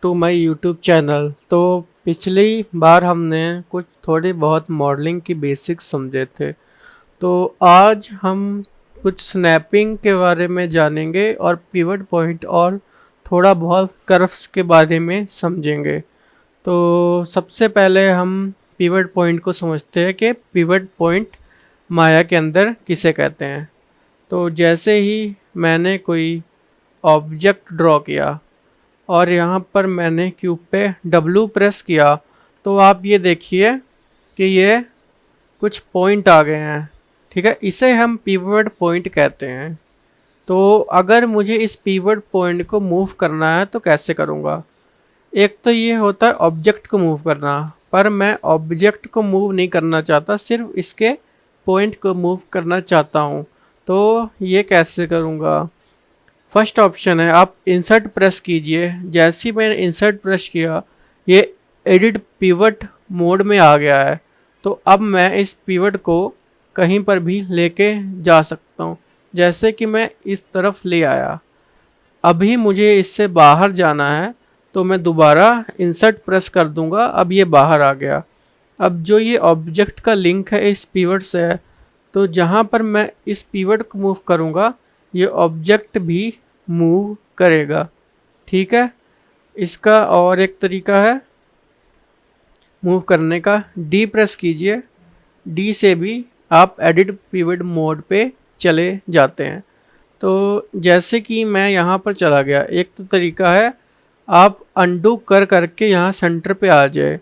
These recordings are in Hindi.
To my YouTube channel. तो पिछली बार हमने कुछ थोड़ी बहुत मॉडलिंग की बेसिक्स समझे थे। तो आज हम कुछ स्नैपिंग के बारे में जानेंगे और पिवट पॉइंट और थोड़ा बहुत कर्व्स के बारे में समझेंगे। तो सबसे पहले हम पिवट पॉइंट को समझते हैं कि पिवट पॉइंट माया के अंदर किसे कहते हैं। तो जैसे ही मैंने कोई ऑब्जेक्ट ड्रॉ किया और यहाँ पर मैंने क्यूब पे W प्रेस किया, तो आप ये देखिए कि ये कुछ पॉइंट आ गए हैं। ठीक है, इसे हम पिवट पॉइंट कहते हैं। तो अगर मुझे इस पिवट पॉइंट को मूव करना है तो कैसे करूँगा? एक तो ये होता है ऑब्जेक्ट को मूव करना, पर मैं ऑब्जेक्ट को मूव नहीं करना चाहता, सिर्फ इसके पॉइंट को मूव करना चाहता हूँ। तो ये कैसे करूँगा? फर्स्ट ऑप्शन है, आप इंसर्ट प्रेस कीजिए। जैसे ही मैंने इंसर्ट प्रेस किया, ये एडिट पिवट मोड में आ गया है। तो अब मैं इस पिवट को कहीं पर भी लेके जा सकता हूँ। जैसे कि मैं इस तरफ ले आया, अभी मुझे इससे बाहर जाना है तो मैं दोबारा इंसर्ट प्रेस कर दूंगा, अब ये बाहर आ गया। अब जो ये ऑब्जेक्ट का लिंक है इस पिवट से है, तो जहाँ पर मैं इस पिवट को मूव करूँगा ये ऑब्जेक्ट भी मूव करेगा। ठीक है, इसका और एक तरीका है मूव करने का। डी प्रेस कीजिए, डी से भी आप एडिट पिवट मोड पे चले जाते हैं। तो जैसे कि मैं यहाँ पर चला गया, एक तो तरीका है आप अंडू कर करके यहाँ सेंटर पे आ जाए,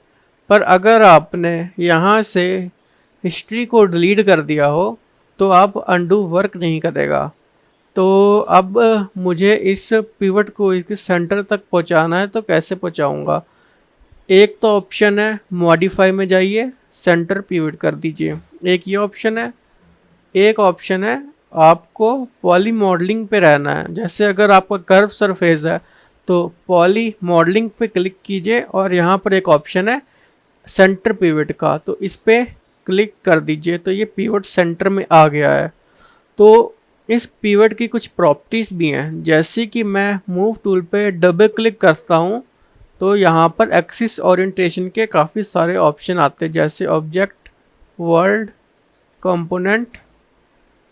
पर अगर आपने यहाँ से हिस्ट्री को डिलीट कर दिया हो तो आप अंडू वर्क नहीं करेगा। तो अब मुझे इस पिवट को इसके सेंटर तक पहुंचाना है, तो कैसे पहुंचाऊंगा? एक तो ऑप्शन है मॉडिफाई में जाइए, सेंटर पिवट कर दीजिए, एक ये ऑप्शन है। एक ऑप्शन है आपको पॉली मॉडलिंग पे रहना है। जैसे अगर आपका कर्व सरफेस है तो पॉली मॉडलिंग पे क्लिक कीजिए और यहाँ पर एक ऑप्शन है सेंटर पिवट का, तो इस पर क्लिक कर दीजिए। तो ये पिवट सेंटर में आ गया है। तो इस पिवट की कुछ प्रॉपर्टीज़ भी हैं, जैसे कि मैं मूव टूल पे डबल क्लिक करता हूँ तो यहाँ पर एक्सिस ओरिएंटेशन के काफ़ी सारे ऑप्शन आते हैं, जैसे ऑब्जेक्ट, वर्ल्ड, कंपोनेंट,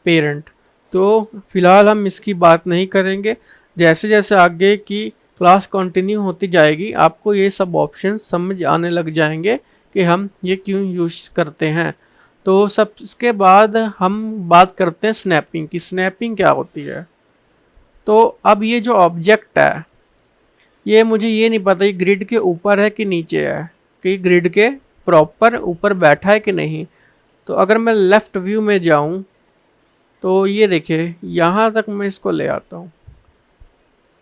पेरेंट। तो फिलहाल हम इसकी बात नहीं करेंगे। जैसे जैसे आगे की क्लास कंटिन्यू होती जाएगी आपको ये सब ऑप्शन समझ आने लग जाएंगे कि हम ये क्यों यूज़ करते हैं। तो सब इसके बाद हम बात करते हैं स्नैपिंग की। स्नैपिंग क्या होती है? तो अब ये जो ऑब्जेक्ट है ये मुझे ये नहीं पता ये ग्रिड के ऊपर है कि नीचे है, कि ग्रिड के प्रॉपर ऊपर बैठा है कि नहीं। तो अगर मैं लेफ़्ट व्यू में जाऊं तो ये देखिए यहाँ तक मैं इसको ले आता हूँ,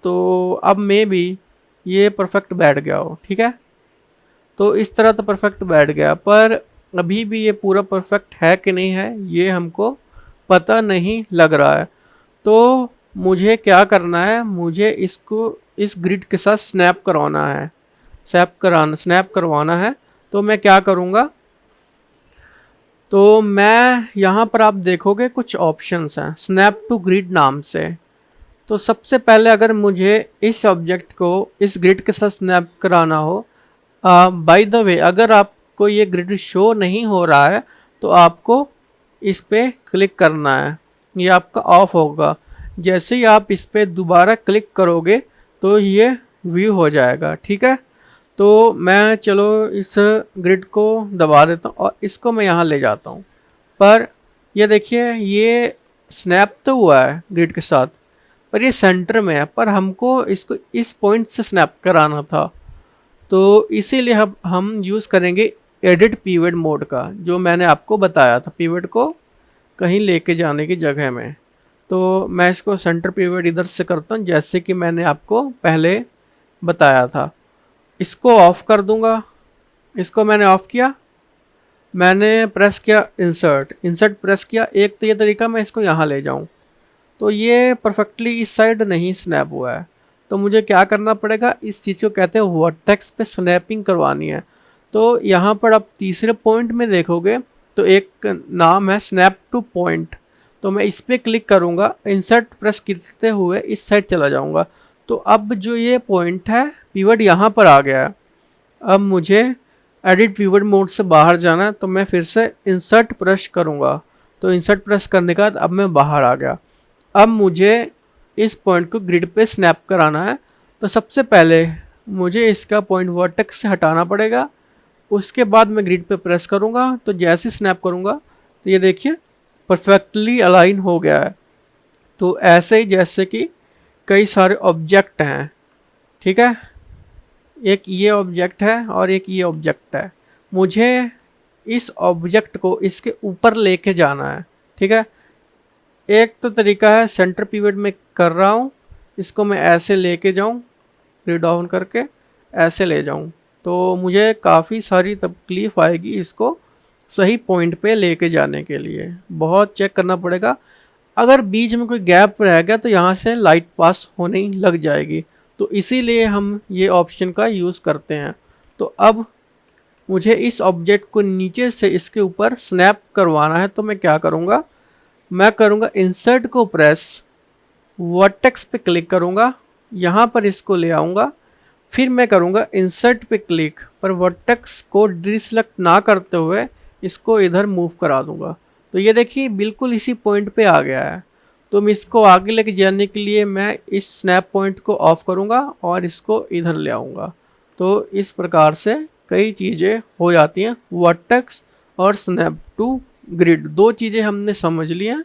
तो अब मे भी ये परफेक्ट बैठ गया हो। ठीक है, तो इस तरह तो परफेक्ट बैठ गया, पर अभी भी ये पूरा परफेक्ट है कि नहीं है ये हमको पता नहीं लग रहा है। तो मुझे क्या करना है, मुझे इसको इस ग्रिड के साथ स्नैप करवाना है। तो मैं क्या करूँगा, तो मैं यहाँ पर आप देखोगे कुछ ऑप्शंस हैं स्नैप टू ग्रिड नाम से। तो सबसे पहले अगर मुझे इस ऑब्जेक्ट को इस ग्रिड के साथ स्नैप कराना हो, बाय द वे अगर आपको ये ग्रिड शो नहीं हो रहा है तो आपको इस पे क्लिक करना है, ये आपका ऑफ होगा। जैसे ही आप इस पे दोबारा क्लिक करोगे तो ये व्यू हो जाएगा। ठीक है, तो मैं चलो इस ग्रिड को दबा देता हूँ और इसको मैं यहाँ ले जाता हूँ। पर ये देखिए ये स्नैप तो हुआ है ग्रिड के साथ, पर ये सेंटर में है, पर हमको इसको इस पॉइंट से स्नैप कराना था। तो इसीलिए हम यूज़ करेंगे एडिट पिवट मोड का, जो मैंने आपको बताया था पिवट को कहीं लेके जाने की जगह में। तो मैं इसको सेंटर पिवट इधर से करता हूँ जैसे कि मैंने आपको पहले बताया था। इसको ऑफ़ कर दूंगा। इसको मैंने ऑफ़ किया, मैंने प्रेस किया इंसर्ट प्रेस किया। एक तो ये तरीका मैं इसको यहाँ ले जाऊँ, तो ये परफेक्टली इस साइड नहीं स्नैप हुआ है। तो मुझे क्या करना पड़ेगा, इस चीज़ को कहते हैं वर्टेक्स पे स्नैपिंग करवानी है। तो यहाँ पर आप तीसरे पॉइंट में देखोगे तो एक नाम है स्नैप टू पॉइंट, तो मैं इस पर क्लिक करूँगा, इंसर्ट प्रेस करते हुए इस साइड चला जाऊँगा। तो अब जो ये पॉइंट है पिवट यहाँ पर आ गया है। अब मुझे एडिट पिवट मोड से बाहर जाना है, तो मैं फिर से इंसर्ट प्रेस करूँगा। तो इंसर्ट प्रेस करने के बाद अब मैं बाहर आ गया। अब मुझे इस पॉइंट को ग्रिड पे स्नैप कराना है। तो सबसे पहले मुझे इसका पॉइंट वर्टेक्स से हटाना पड़ेगा। उसके बाद मैं ग्रिड पे प्रेस करूँगा, तो जैसे स्नैप करूँगा तो ये देखिए परफेक्टली अलाइन हो गया है। तो ऐसे ही जैसे कि कई सारे ऑब्जेक्ट हैं, ठीक है, एक ये ऑब्जेक्ट है और एक ये ऑब्जेक्ट है, मुझे इस ऑब्जेक्ट को इसके ऊपर लेके जाना है, ठीक है। एक तो तरीका है सेंटर पिवट में कर रहा हूँ, इसको मैं ऐसे लेके जाऊँ, ग्रिड डाउन करके ऐसे ले जाऊँ, तो मुझे काफ़ी सारी तकलीफ़ आएगी इसको सही पॉइंट पे लेके जाने के लिए, बहुत चेक करना पड़ेगा। अगर बीच में कोई गैप रह गया तो यहाँ से लाइट पास होने ही लग जाएगी, तो इसीलिए हम ये ऑप्शन का यूज़ करते हैं। तो अब मुझे इस ऑब्जेक्ट को नीचे से इसके ऊपर स्नैप करवाना है, तो मैं क्या करूँगा, मैं करूँगा इंसर्ट को प्रेस, वर्टेक्स पे क्लिक करूँगा, यहाँ पर इसको ले आऊँगा, फिर मैं करूँगा इंसर्ट पे क्लिक, पर वर्टेक्स को डिसेलेक्ट ना करते हुए इसको इधर मूव करा दूँगा। तो ये देखिए बिल्कुल इसी पॉइंट पे आ गया है। तो मैं इसको आगे लेके जाने के लिए मैं इस स्नैप पॉइंट को ऑफ करूँगा और इसको इधर ले आऊँगा। तो इस प्रकार से कई चीज़ें हो जाती हैं। वर्टेक्स और स्नैप टू ग्रिड, दो चीज़ें हमने समझ ली हैं।